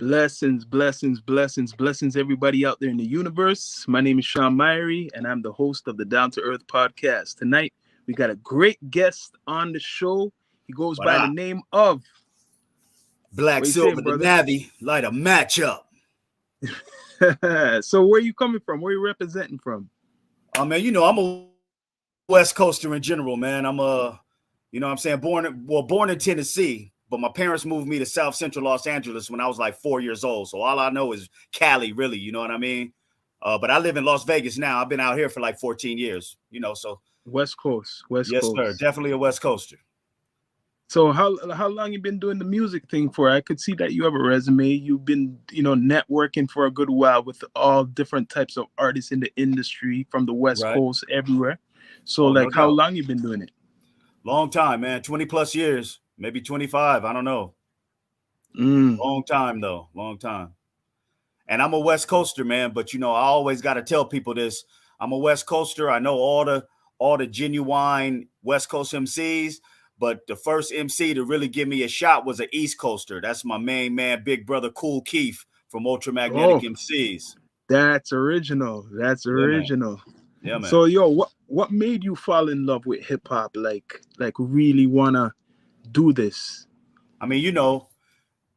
Blessings, blessings, blessings, blessings, everybody out there in the universe. My name is Sean Myrie, and I'm the host of the Down to Earth podcast. Tonight, we got a great guest on the show. He goes What by the up? name of Black what you saying, Silver, the brother? Navy, light a matchup. So, where you coming from? Where you representing from? Oh man, I'm a West Coaster in general, man. I'm what I'm saying, born in Tennessee, but my parents moved me to South Central Los Angeles when I was like 4 years old. So all I know is Cali, really, you know what I mean? But I live in Las Vegas now. I've been out here for like 14 years, so West Coast, West yes, sir. Coast. Definitely a West Coaster. So, how long you been doing the music thing for? I could see that you have a resume. You've been, networking for a good while with all different types of artists in the industry from the West Right. Coast, everywhere. So, Oh, no how doubt. long you been doing it? Long time, man. 20 plus years, maybe 25. I don't know. Mm. Long time, though. Long time. And I'm a West Coaster, man. But, I always got to tell people this. I'm a West Coaster. I know all the genuine West Coast MCs. But the first MC to really give me a shot was an East Coaster. That's my main man, big brother Kool Keith from Ultramagnetic MCs. That's original. That's original. Yeah, man. So, what made you fall in love with hip hop? Like really wanna do this? I mean,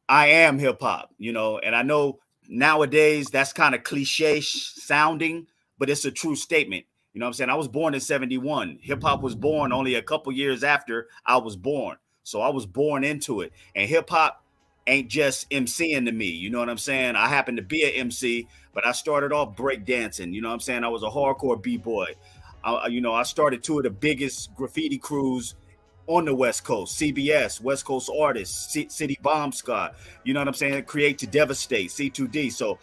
I am hip hop, and I know nowadays that's kind of cliche sounding, but it's a true statement. You know what I'm saying? I was born in 71. Hip hop was born only a couple years after I was born. So I was born into it. And hip hop ain't just MCing to me. You know what I'm saying? I happen to be an MC, but I started off breakdancing. You know what I'm saying? I was a hardcore B-boy. I started two of the biggest graffiti crews on the West Coast, CBS, West Coast Artists, City Bomb Squad, you know what I'm saying? Create to Devastate, C2D. So,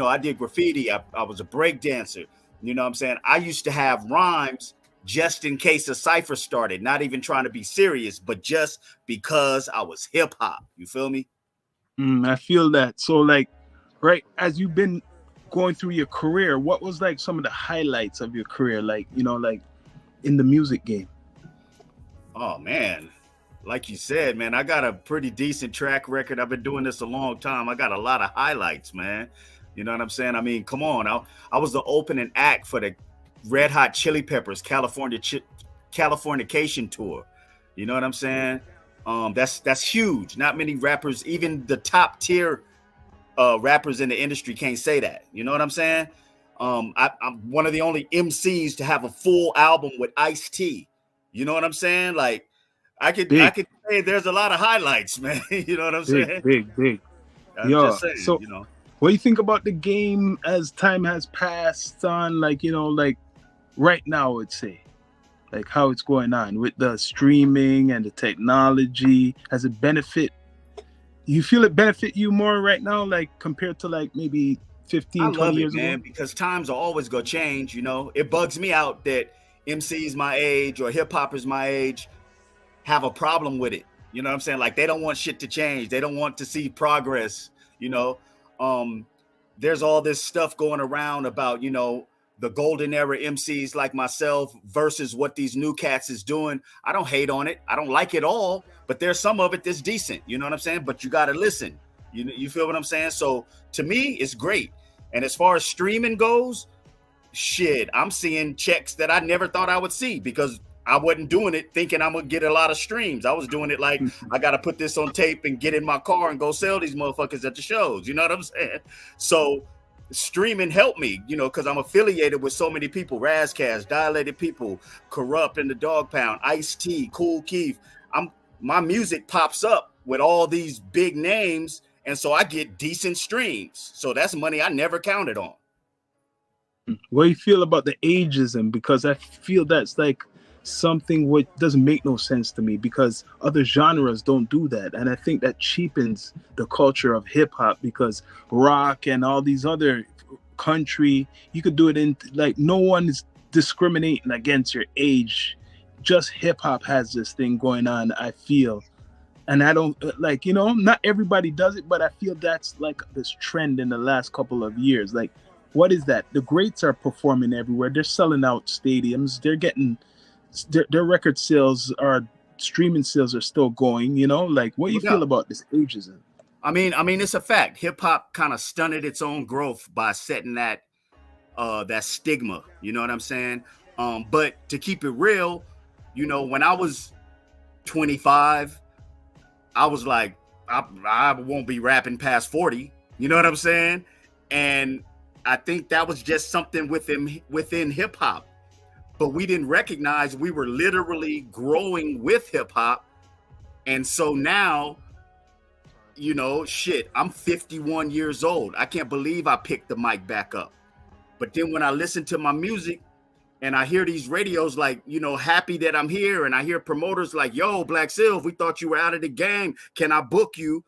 I did graffiti. I was a break dancer. You know what I'm saying? I used to have rhymes just in case a cipher started, not even trying to be serious, but just because I was hip hop. You feel me? I feel that. So, right as you've been going through your career, what was some of the highlights of your career? In the music game? Oh, man. Like you said, man, I got a pretty decent track record. I've been doing this a long time. I got a lot of highlights, man. You know what I'm saying? I mean, come on. I was the opening act for the Red Hot Chili Peppers Californication tour. You know what I'm saying? That's huge. Not many rappers, even the top tier rappers in the industry can't say that. You know what I'm saying? I'm one of the only MCs to have a full album with Ice-T. You know what I'm saying? Like, I could say there's a lot of highlights, man. You know what I'm saying? Big. I'm just saying, so, what do you think about the game as time has passed on, right now, I would say, how it's going on with the streaming and the technology? Has it you feel it benefit you more right now, compared to maybe 15, 20 years ago? Man, because times are always going to change. It bugs me out that MCs my age or hip hoppers my age have a problem with it. You know what I'm saying? Like, they don't want shit to change. They don't want to see progress. There's all this stuff going around about, the golden era MCs like myself versus what these new cats is doing. I don't hate on it. I don't like it all, but there's some of it that's decent. You know what I'm saying? But you got to listen. You feel what I'm saying? So to me, it's great. And as far as streaming goes, shit, I'm seeing checks that I never thought I would see because I wasn't doing it thinking I'm going to get a lot of streams. I was doing it like I got to put this on tape and get in my car and go sell these motherfuckers at the shows. You know what I'm saying? So streaming helped me, because I'm affiliated with so many people, Razcast, Dilated People, Corrupt in the Dog Pound, Ice-T, Kool Keith. My music pops up with all these big names, and so I get decent streams. So that's money I never counted on. What do you feel about the ageism? Because I feel that's something what doesn't make no sense to me, because other genres don't do that, and I think that cheapens the culture of hip-hop, because rock and all these other country, you could do it in no one is discriminating against your age. Just hip-hop has this thing going on, I feel, and I don't not everybody does it, but I feel that's this trend in the last couple of years. What is that? The greats are performing everywhere. They're selling out stadiums. They're getting their record sales, or streaming sales are still going. What do you feel about this ageism? I mean, it's a fact. Hip hop kind of stunted its own growth by setting that stigma. You know what I'm saying? But to keep it real, when I was 25, I was like, I won't be rapping past 40. You know what I'm saying? And I think that was just something within hip hop. But we didn't recognize we were literally growing with hip hop. And so now, shit, I'm 51 years old. I can't believe I picked the mic back up. But then when I listen to my music and I hear these radios like, happy that I'm here, and I hear promoters like, yo, Black Silv, we thought you were out of the game. Can I book you?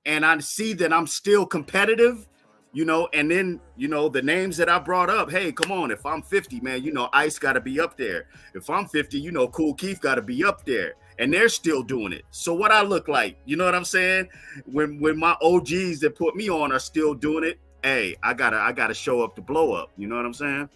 And I see that I'm still competitive, and then, the names that I brought up, hey, come on, if I'm 50, man, Ice got to be up there. If I'm 50, Kool Keith got to be up there. And they're still doing it. So what I look like, you know what I'm saying? When my OGs that put me on are still doing it, hey, I gotta show up to blow up. You know what I'm saying?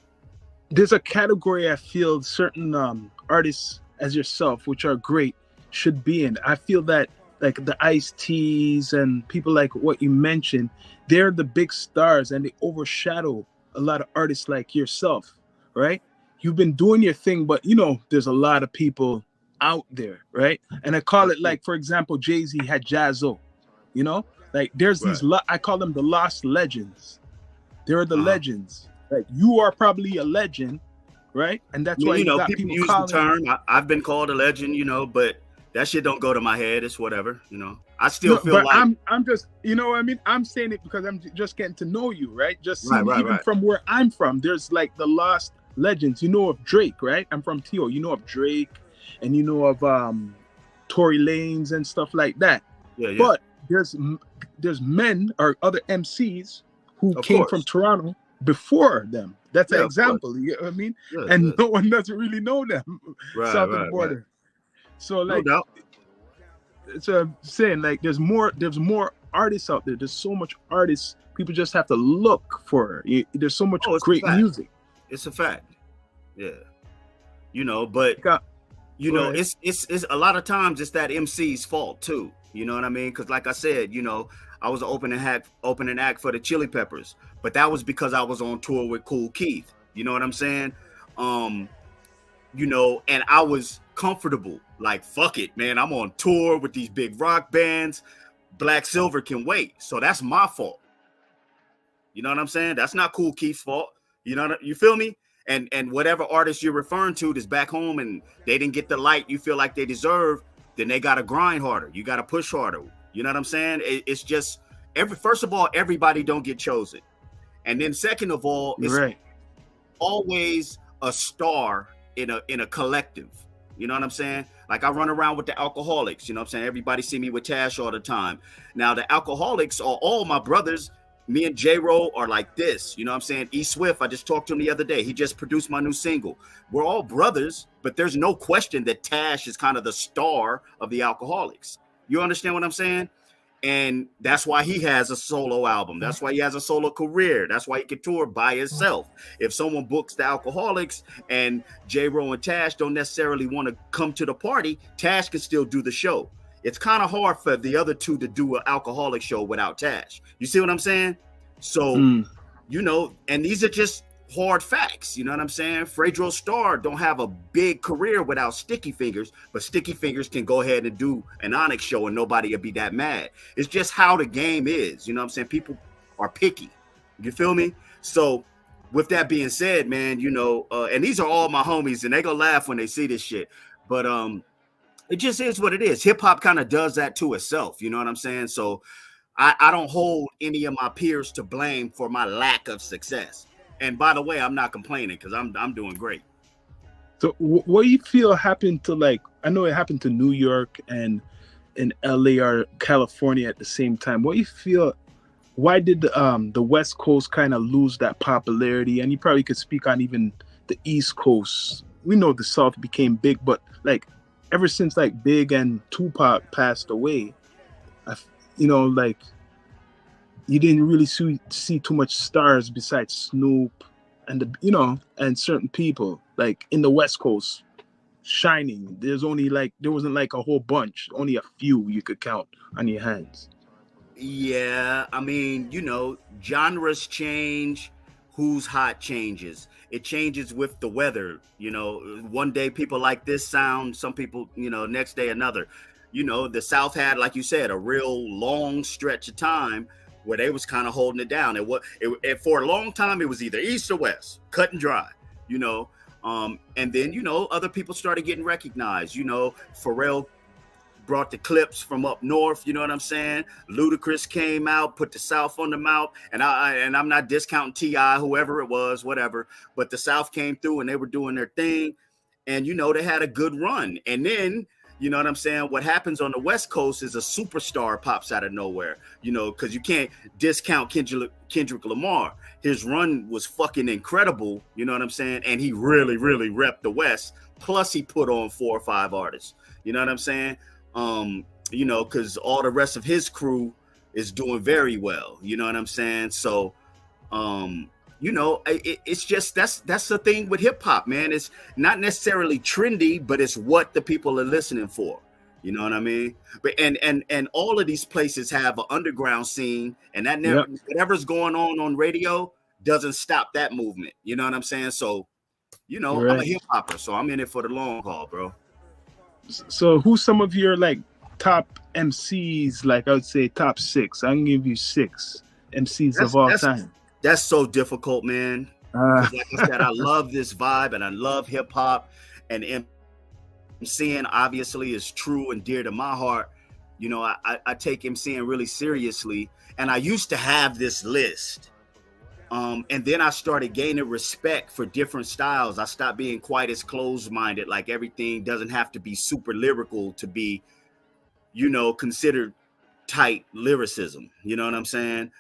There's a category I feel certain artists as yourself, which are great, should be in. I feel that like the Ice-T's and people like what you mentioned, they're the big stars and they overshadow a lot of artists like yourself, right? You've been doing your thing, but there's a lot of people out there, right? And I call it like, for example, Jay-Z had Jazzo, like there's these, I call them the lost legends. They're the legends. Like you are probably a legend, right? And that's why you got people use the term. I've been called a legend, but that shit don't go to my head. It's whatever, I still feel like I'm just, what I mean? I'm saying it because I'm just getting to know you, right? Just even from where I'm from, there's like the lost legends. You know of Drake, right? I'm from T.O. You know of Drake, and you know of Tory Lanez and stuff like that. Yeah. But there's men or other MCs who came from Toronto before them. That's an example. You know what I mean? Yeah, and no one doesn't really know them south of the border. Right. So like, no doubt. It's saying like there's more artists out there. There's so much artists. People just have to look for it. There's so much great music. It's a fact. Yeah. But it's a lot of times it's that MC's fault too. You know what I mean? Because like I said, I was an opening act for the Chili Peppers, but that was because I was on tour with Kool Keith. You know what I'm saying? And I was comfortable. Like, fuck it, man. I'm on tour with these big rock bands. Black Silver can wait. So that's my fault. You know what I'm saying? That's not Kool Keith's fault. You feel me? And whatever artist you're referring to that's back home and they didn't get the light you feel like they deserve, then they got to grind harder. You got to push harder. You know what I'm saying? It's just first of all, everybody don't get chosen. And then second of all, it's always a star in a collective. You know what I'm saying? Like I run around with the Alcoholics. You know what I'm saying? Everybody see me with Tash all the time. Now the Alcoholics are all my brothers. Me and J-Ro are like this. You know what I'm saying? E Swift, I just talked to him the other day. He just produced my new single. We're all brothers, but there's no question that Tash is kind of the star of the Alcoholics. You understand what I'm saying? And that's why he has a solo album. That's why he has a solo career. That's why he can tour by himself. If someone books the Alcoholics and J-Ro and Tash don't necessarily want to come to the party, Tash can still do the show. It's kind of hard for the other two to do an Alcoholic show without Tash. You see what I'm saying? So, and these are just hard facts. You know what I'm saying? Fredro Starr don't have a big career without Sticky Fingers, but Sticky Fingers can go ahead and do an Onyx show and nobody will be that mad. It's just how the game is. You know what I'm saying? People are picky. You feel me? So with that being said, man, and these are all my homies and they gonna laugh when they see this shit. But it just is what it is. Hip hop kind of does that to itself. You know what I'm saying? So I don't hold any of my peers to blame for my lack of success. And by the way, I'm not complaining because I'm doing great. So what do you feel happened to, like, I know it happened to New York and in LA or California at the same time. What do you feel, why did the West Coast kind of lose that popularity? And you probably could speak on even the East Coast. We know the South became big, but like ever since like Big and Tupac passed away, like you didn't really see too much stars besides Snoop and and certain people like in the West Coast shining. There wasn't like a whole bunch, only a few you could count on your hands. Yeah, I mean, genres change, who's hot changes. It changes with the weather. One day people like this sound, some people, next day another. The South had, like you said, a real long stretch of time where they was kind of holding it down. For a long time it was either east or west, cut and dry. You know, and then other people started getting recognized. Pharrell brought the clips from up north, you know what I'm saying? Ludacris came out, put the South on the mouth, and I'm not discounting T.I., whoever it was, whatever, but the South came through and they were doing their thing, and they had a good run. And then, you know what I'm saying? What happens on the West Coast is a superstar pops out of nowhere, because you can't discount Kendrick Lamar. His run was fucking incredible, you know what I'm saying? And he really, really repped the West. Plus, he put on 4 or 5 artists, you know what I'm saying? Because all the rest of his crew is doing very well. You know what I'm saying? So, it's just that's the thing with hip hop, man. It's not necessarily trendy, but it's what the people are listening for. You know what I mean? But and all of these places have an underground scene, and that never whatever's going on radio doesn't stop that movement. You know what I'm saying? So, Right. I'm a hip hopper, so I'm in it for the long haul, bro. So who's some of your like top MCs? Like I would say top 6. I can give you 6 MCs of all time. That's so difficult, man. Like I said, I love this vibe and I love hip hop, and MCing obviously is true and dear to my heart. I take MCing really seriously, and I used to have this list. And then I started gaining respect for different styles. I stopped being quite as closed-minded. Like everything doesn't have to be super lyrical to be, considered tight lyricism. You know what I'm saying?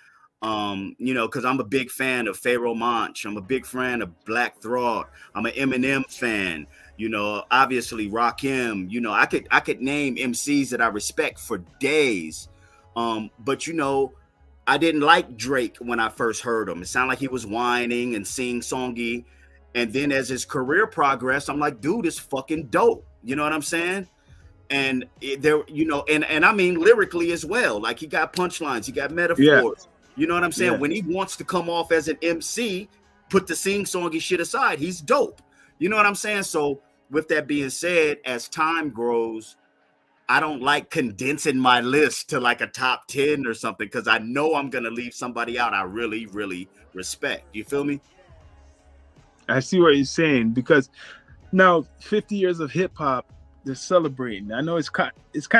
Because I'm a big fan of Pharaoh Monch. I'm a big fan of Black Thought. I'm an Eminem fan. Obviously Rakim. I could name MCs that I respect for days. But I didn't like Drake when I first heard him. It sounded like he was whining and sing-songy. And then as his career progressed, I'm like, dude, it's fucking dope. You know what I'm saying? And and I mean lyrically as well. Like he got punchlines, he got metaphors. Yeah. You know what I'm saying? Yeah. When he wants to come off as an MC, put the sing-songy shit aside, he's dope. You know what I'm saying? So with that being said, as time grows, I don't like condensing my list to like a top 10 or something, because I know I'm going to leave somebody out I really, really respect. You feel me? I see what you're saying, because now 50 years of hip hop, they're celebrating. I know it's kind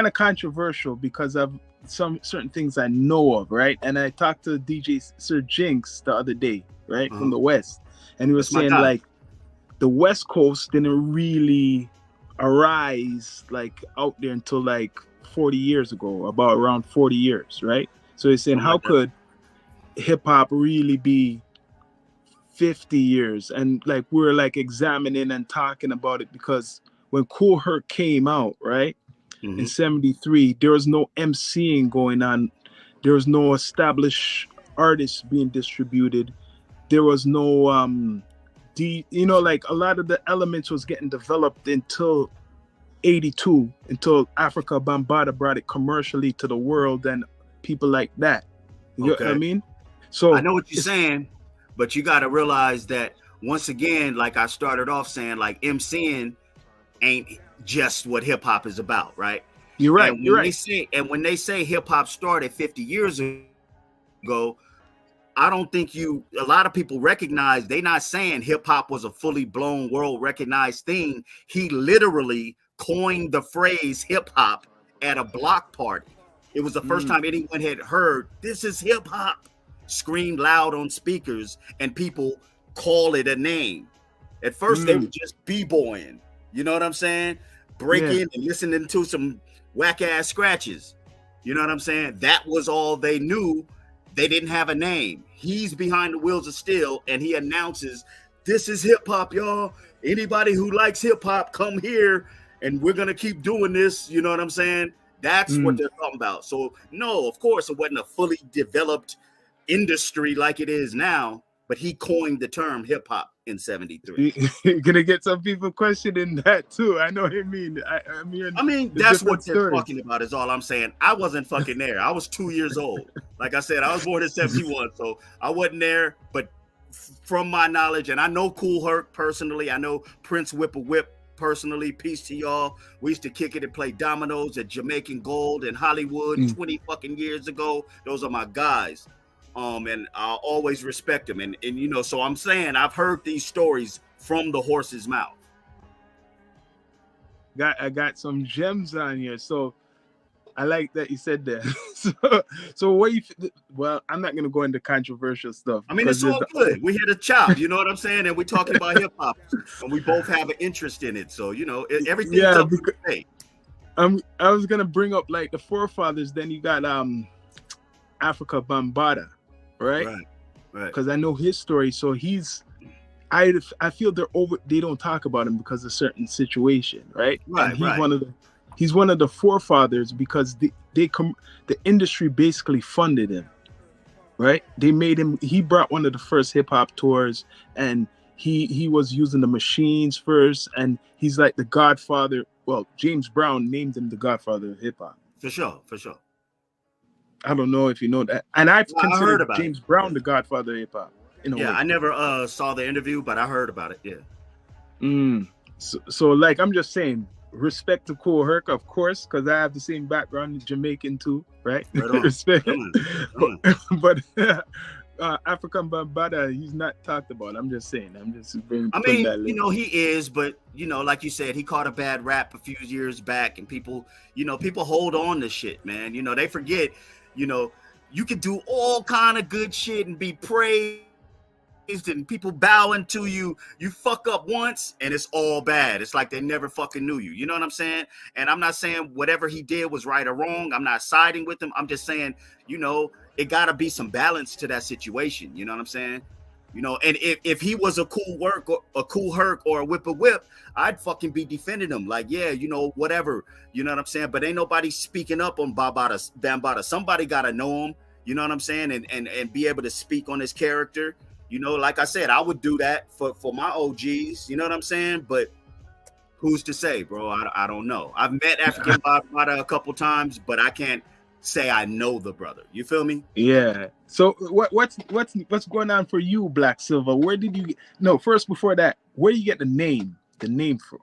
of controversial because of some certain things I know of, right? And I talked to DJ Sir Jinx the other day, right, from the West, and he was saying like the West Coast didn't really arise like out there until like 40 years ago, about around 40 years, right? So he's saying, how could hip hop really be 50 years? And like we're like examining and talking about it, because when Kool Herc came out, right, in 73, there was no MCing going on. There was no established artists being distributed. There was no like a lot of the elements was getting developed until 82, until Africa Bambaataa brought it commercially to the world and people like that. You know what I mean? So I know what you're saying, but you got to realize that once again, like I started off saying, like MCing ain't just what hip hop is about, right? You're right. When they say hip hop started 50 years ago, I don't think a lot of people recognize they're not saying hip hop was a fully blown world recognized thing. He literally coined the phrase hip hop at a block party. It was the first time anyone had heard this is hip hop screamed loud on speakers, and people call it a name. At first they were just b-boying, you know what I'm saying? Breaking and listening to some whack ass scratches. You know what I'm saying? That was all they knew. They didn't have a name. He's behind the wheels of steel, and he announces, this is hip hop, y'all. Anybody who likes hip hop, come here, and we're going to keep doing this. You know what I'm saying? That's what they're talking about. So, no, of course, it wasn't a fully developed industry like it is now. but he coined the term hip hop in 73. You're gonna get some people questioning that too. I know what you mean. I'm hearing I mean, the that's different what they're stories. talking about is all I'm saying. I wasn't fucking there. I was 2 years old. Like I said, I was born in 71, so I wasn't there. But from my knowledge, and I know Cool Herc personally, I know Prince Whip personally. Peace to y'all. We used to kick it and play dominoes at Jamaican Gold in Hollywood 20 fucking years ago. Those are my guys. And I'll always respect them. And you know, so I'm saying I've heard these stories from the horse's mouth. I got some gems on here, so I like that you said that. so what you? Well, I'm not gonna go into controversial stuff. I mean, it's all good. We here to chop, you know what I'm saying, and we're talking about hip hop, and we both have an interest in it. So you know, everything's up to debate. I was gonna bring up like the forefathers. Then you got Africa Bambaataa, right? Right. Because I know his story. So I feel they don't talk about him because of a certain situation, right? Right. And he's one of the forefathers because the industry basically funded him, right? They made him. He brought one of the first hip hop tours, and he was using the machines first, and he's like the godfather. Well, James Brown named him the godfather of hip hop. For sure. I don't know if you know that, and I've considered James Brown the godfather of hip hop. I never saw the interview, but I heard about it. Yeah. So like I'm just saying, respect to Cool Herc, of course, because I have the same background, Jamaican too, right? Respect. But African Bambaataa, he's not talked about. I'm just saying. I mean, you know, he is, but you know, like you said, he caught a bad rap a few years back, and people hold on to shit, man. You know, they forget. You know, you can do all kind of good shit and be praised. And people bowing to you, you fuck up once and it's all bad. It's like they never fucking knew you. You know what I'm saying? And I'm not saying whatever he did was right or wrong. I'm not siding with him. I'm just saying, you know, it gotta be some balance to that situation. You know what I'm saying? You know, and if he was a Cool Herc or a Whip, I'd fucking be defending him. Like, yeah, you know, whatever. You know what I'm saying? But ain't nobody speaking up on Bambaataa. Somebody gotta know him. You know what I'm saying? And be able to speak on his character. You know, like I said, I would do that for my OGs. You know what I'm saying? But who's to say, bro? I don't know. I've met African Bambaataa a couple times, but I can't say I know the brother. You feel me? Yeah. So what's going on for you, Black Silver? Where did you get? No, first before that, where do you get the name from?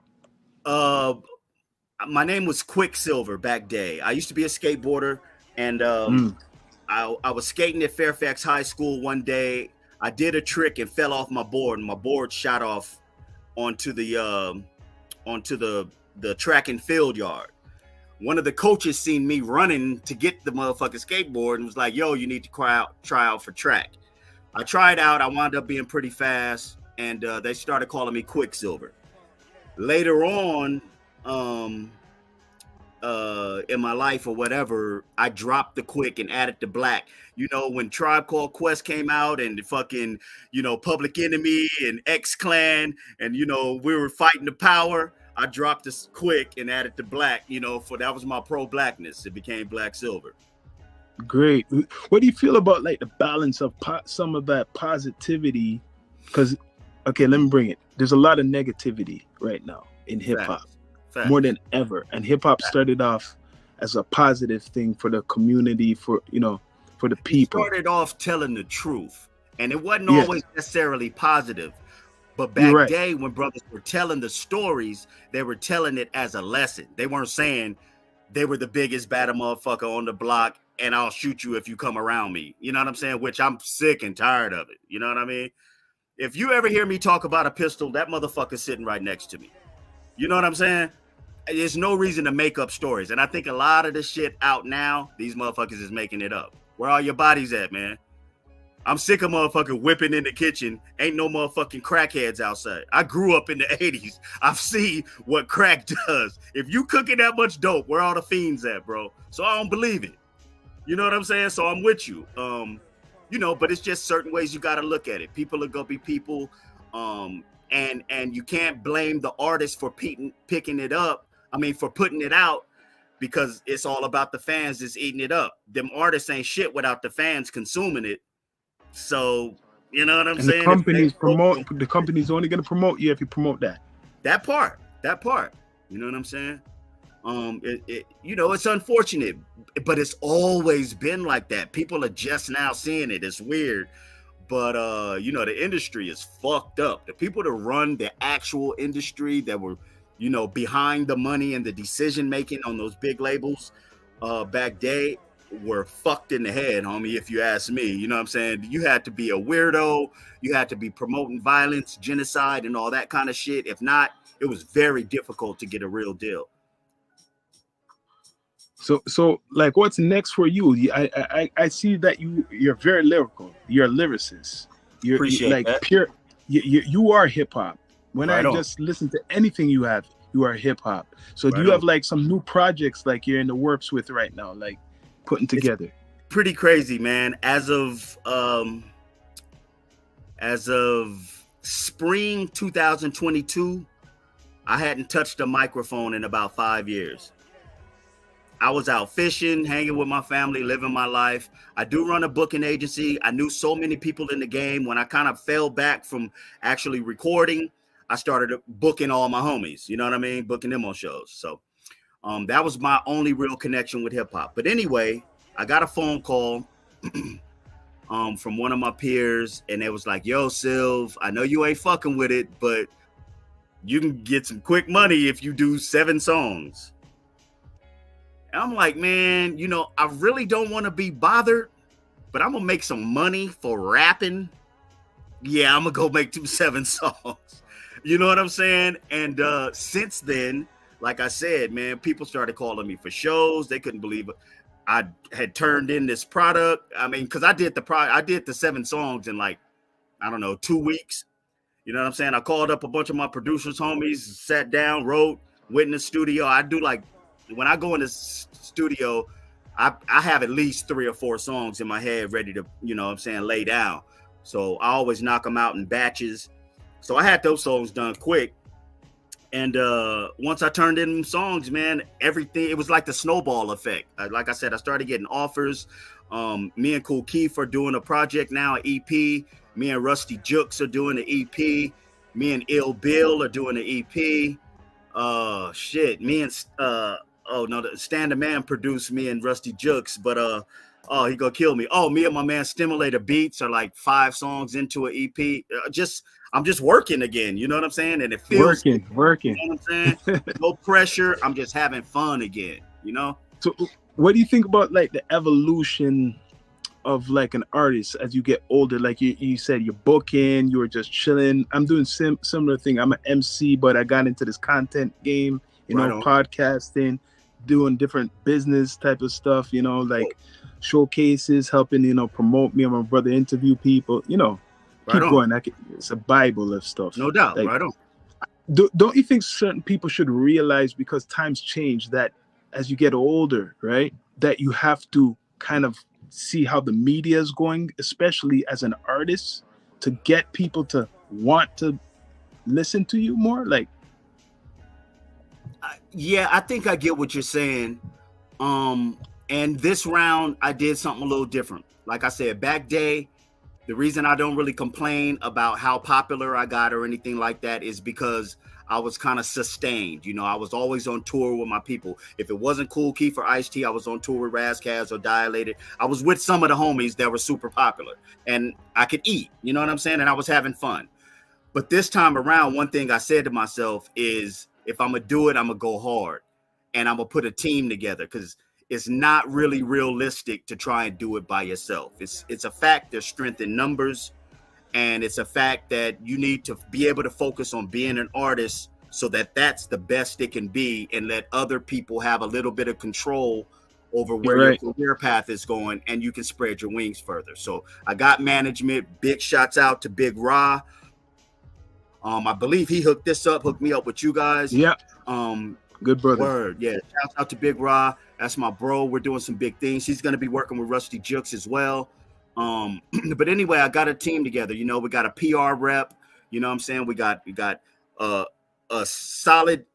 My name was Quicksilver back day. I used to be a skateboarder, and I was skating at Fairfax High School one day. I did a trick and fell off my board, and my board shot off onto the track and field yard. One of the coaches seen me running to get the motherfucking skateboard and was like, "Yo, you need to try out for track." I tried out. I wound up being pretty fast, and they started calling me Quicksilver. Later on, in my life or whatever, I dropped the quick and added the black. You know, when Tribe Called Quest came out and the fucking, you know, Public Enemy and X-Clan and, you know, we were fighting the power, I dropped this quick and added the black, you know, that was my pro-blackness. It became Black Silver. Great. What do you feel about like the balance of some of that positivity? Because, okay, let me bring it. There's a lot of negativity right now in hip-hop. More than ever. And hip-hop started off as a positive thing for the community, for the people. It started off telling the truth, and it wasn't always necessarily positive. But back day, when brothers were telling the stories, they were telling it as a lesson. They weren't saying they were the biggest, baddest motherfucker on the block, and I'll shoot you if you come around me. You know what I'm saying? Which I'm sick and tired of it. You know what I mean? If you ever hear me talk about a pistol, that motherfucker's sitting right next to me. You know what I'm saying? There's no reason to make up stories. And I think a lot of the shit out now, these motherfuckers is making it up. Where are your bodies at, man? I'm sick of motherfucking whipping in the kitchen. Ain't no motherfucking crackheads outside. I grew up in the 80s. I've seen what crack does. If you cooking that much dope, where all the fiends at, bro? So I don't believe it. You know what I'm saying? So I'm with you. You know, but it's just certain ways you got to look at it. People are going to be people. And you can't blame the artist for picking it up. I mean, for putting it out, because it's all about the fans that's eating it up. Them artists ain't shit without the fans consuming it. So, You know what I'm And the saying? If they companies broke promote. them, The company's only going to promote you if you promote that. that part. You know what I'm saying? It's unfortunate, but it's always been like that. People are just now seeing it. It's weird. But the industry is fucked up. The people that run the actual industry that were, behind the money and the decision making on those big labels back day were fucked in the head, homie, if you ask me. You know what I'm saying? You had to be a weirdo, you had to be promoting violence, genocide, and all that kind of shit. If not, it was very difficult to get a real deal. So like, what's next for you? I see that you're very lyrical. You're a lyricist. You're Appreciate like that. pure. You are hip hop. When Right I on. just listen to anything you have, you are hip hop. So do Right you have on. like some new projects like you're in the works with right now, like putting together? It's pretty crazy, man. As of spring 2022, I hadn't touched a microphone in about 5 years. I was out fishing, hanging with my family, living my life. I do run a booking agency. I knew so many people in the game. When I kind of fell back from actually recording, I started booking all my homies. You know what I mean? Booking them on shows. So that was my only real connection with hip hop. But anyway, I got a phone call from one of my peers, and it was like, "Yo, Sylv, I know you ain't fucking with it, but you can get some quick money if you do 7 songs." And I'm like, man, I really don't want to be bothered, but I'm going to make some money for rapping. Yeah, I'm going to go make 7 songs. You know what I'm saying? And since then, like I said, man, people started calling me for shows. They couldn't believe it. I had turned in this product. I mean, because I did the 7 songs in like, I don't know, 2 weeks. You know what I'm saying? I called up a bunch of my producers, homies, sat down, wrote, went in the studio. I do like, when I go in the studio, I have at least 3 or 4 songs in my head ready to, lay down. So I always knock them out in batches. So I had those songs done quick. And once I turned in them songs, man, everything, it was like the snowball effect. Like I said, I started getting offers. Me and Kool Keith are doing a project now, an EP. Me and Rusty Jukes are doing an EP. Me and Ill Bill are doing an EP. Me and the Stand the Man produced me and Rusty Jukes, but he gonna kill me. Oh, me and my man Stimulator Beats are like 5 songs into an EP. I'm just working again, you know what I'm saying? And it feels Working. You know what I'm saying? No pressure. I'm just having fun again, So what do you think about like the evolution of like an artist as you get older? Like you said, you're booking, you were just chilling. I'm doing similar thing. I'm an MC, but I got into this content game, podcasting, doing different business type of stuff, like showcases, helping, promote me and my brother, interview people, keep going. It's a Bible of stuff. No doubt. Like, right on. Don't you think certain people should realize, because times change, that as you get older, right, that you have to kind of see how the media is going, especially as an artist, to get people to want to listen to you more? Like, yeah, I think I get what you're saying. And this round I did something a little different. Like I said, back day, the reason I don't really complain about how popular I got or anything like that is because I was kind of sustained. I was always on tour with my people. If it wasn't Kool Keith or Ice-T, I was on tour with Razzcast or Dilated. I was with some of the homies that were super popular, and I could eat, you know what I'm saying? And I was having fun. But this time around, one thing I said to myself is, if I'm going to do it, I'm going to go hard, and I'm going to put a team together, because it's not really realistic to try and do it by yourself. It's a fact there's strength in numbers, and it's a fact that you need to be able to focus on being an artist so that that's the best it can be, and let other people have a little bit of control over where your career path is going, and you can spread your wings further. So I got management. Big shots out to Big Ra. I believe he hooked me up with you guys. Yeah. Good brother. Word. Yeah. Shout out to Big Ra. That's my bro. We're doing some big things. He's going to be working with Rusty Jukes as well. But anyway, I got a team together. We got a PR rep. You know what I'm saying? We got a solid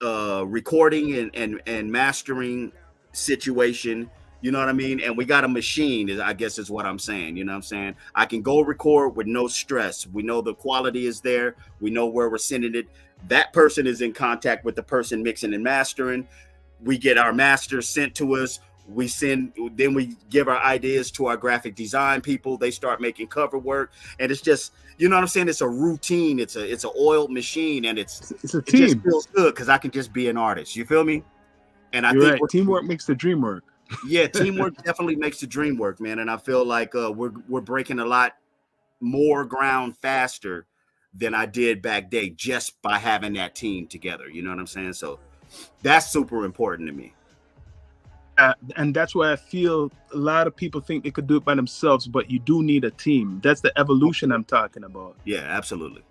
recording and mastering situation. You know what I mean? And we got a machine, I guess is what I'm saying. You know what I'm saying? I can go record with no stress. We know the quality is there. We know where we're sending it. That person is in contact with the person mixing and mastering. We get our masters sent to us. Then we give our ideas to our graphic design people. They start making cover work. And it's just, you know what I'm saying? It's a routine. It's an oiled machine. And It's a it just team. feels good because I can just be an artist. You feel me? And I You're think right. Teamwork makes the dream work. Yeah, teamwork definitely makes the dream work, man. And I feel like we're breaking a lot more ground faster than I did back day just by having that team together. You know what I'm saying? So that's super important to me. And that's why I feel a lot of people think they could do it by themselves, but you do need a team. That's the evolution I'm talking about. Yeah, absolutely.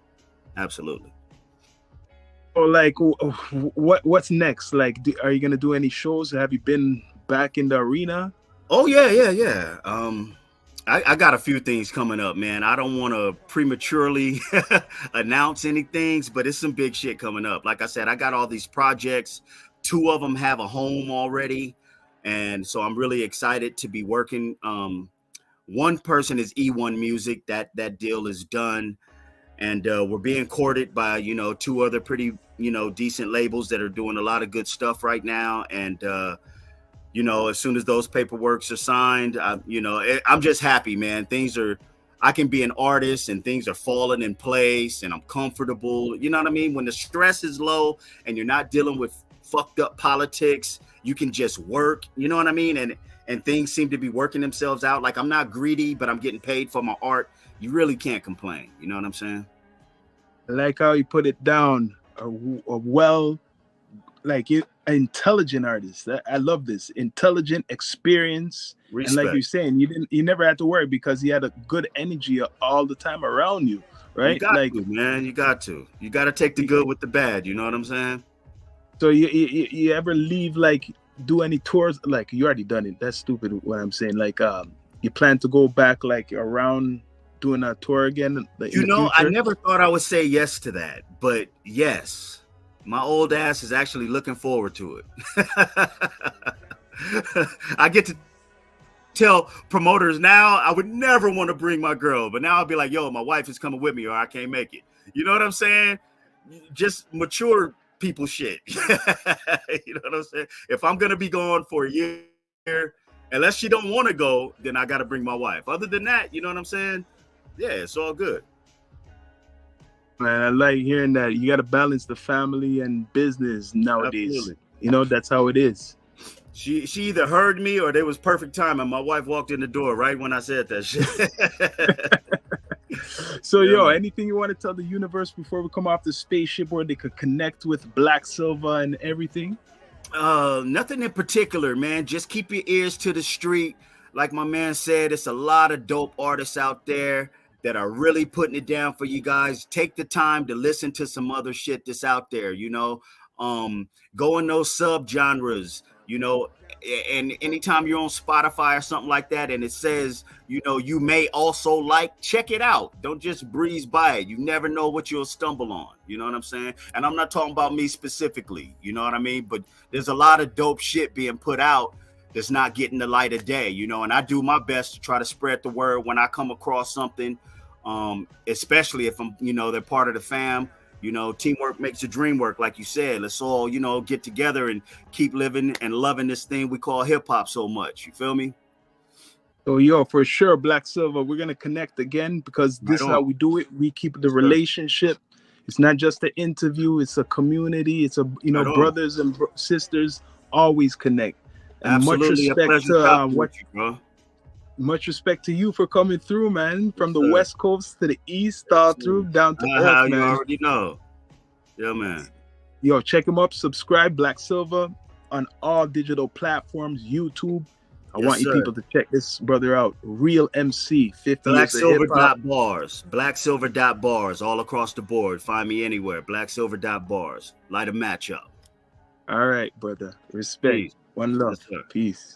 Absolutely. Or like, what's next? Like, are you gonna do any shows? Have you been back in the arena? Oh yeah. I got a few things coming up, man. I don't want to prematurely announce any things, but it's some big shit coming up. Like I said, I got all these projects. 2 of them have a home already, and so I'm really excited to be working. One person is E1 Music. That deal is done. And we're being courted by, 2 other pretty, decent labels that are doing a lot of good stuff right now. And, as soon as those paperworks are signed, I'm just happy, man. I can be an artist and things are falling in place and I'm comfortable. You know what I mean? When the stress is low and you're not dealing with fucked up politics, you can just work, you know what I mean? And things seem to be working themselves out. Like, I'm not greedy, but I'm getting paid for my art. You really can't complain. You know what I'm saying? I like how you put it down. Intelligent artist. I love this. Intelligent experience. Respect. And like you're saying, you never had to worry because you had a good energy all the time around you, right? You got to, man. You got to take the good with the bad. You know what I'm saying? So you ever leave, like, do any tours? Like, you already done it. That's stupid what I'm saying. Like, you plan to go back, like, around doing a tour again? I never thought I would say yes to that, but yes, my old ass is actually looking forward to it. I get to tell promoters now I would never want to bring my girl, but now I'll be like, yo, my wife is coming with me or I can't make it. You know what I'm saying? Just mature people shit. You know what I'm saying? If I'm going to be gone for a year, unless she don't want to go, then I got to bring my wife. Other than that, you know what I'm saying? Yeah, it's all good. Man, I like hearing that. You got to balance the family and business nowadays. Absolutely. That's how it is. She either heard me or there was perfect time and my wife walked in the door right when I said that shit. So, yeah, anything you want to tell the universe before we come off the spaceship where they could connect with Black Silva and everything? Nothing in particular, man. Just keep your ears to the street. Like my man said, it's a lot of dope artists out there that are really putting it down for you guys. Take the time to listen to some other shit that's out there, go in those subgenres, and anytime you're on Spotify or something like that and it says, you may also like, check it out. Don't just breeze by it. You never know what you'll stumble on. You know what I'm saying? And I'm not talking about me specifically, you know what I mean? But there's a lot of dope shit being put out that's not getting the light of day, and I do my best to try to spread the word when I come across something, especially if I'm, they're part of the fam. Teamwork makes the dream work, like you said. Let's all, get together and keep living and loving this thing we call hip hop so much. You feel me? So, for sure, Black Silva, we're going to connect again because this is how we do it. We keep the relationship. It's not just an interview. It's a community. It's brothers and sisters always connect. And absolutely, much respect to you for coming through, man. From the West Coast to the East, through down to Earth, man. You already know. Yeah, man. Check him up. Subscribe, Black Silva, on all digital platforms, YouTube. I want you people to check this brother out. Real MC, 50 BlackSilver.bars. BlackSilver.bars all across the board. Find me anywhere. BlackSilver.bars. Light a match up. All right, brother. Respect. Peace. One love. Yes, peace.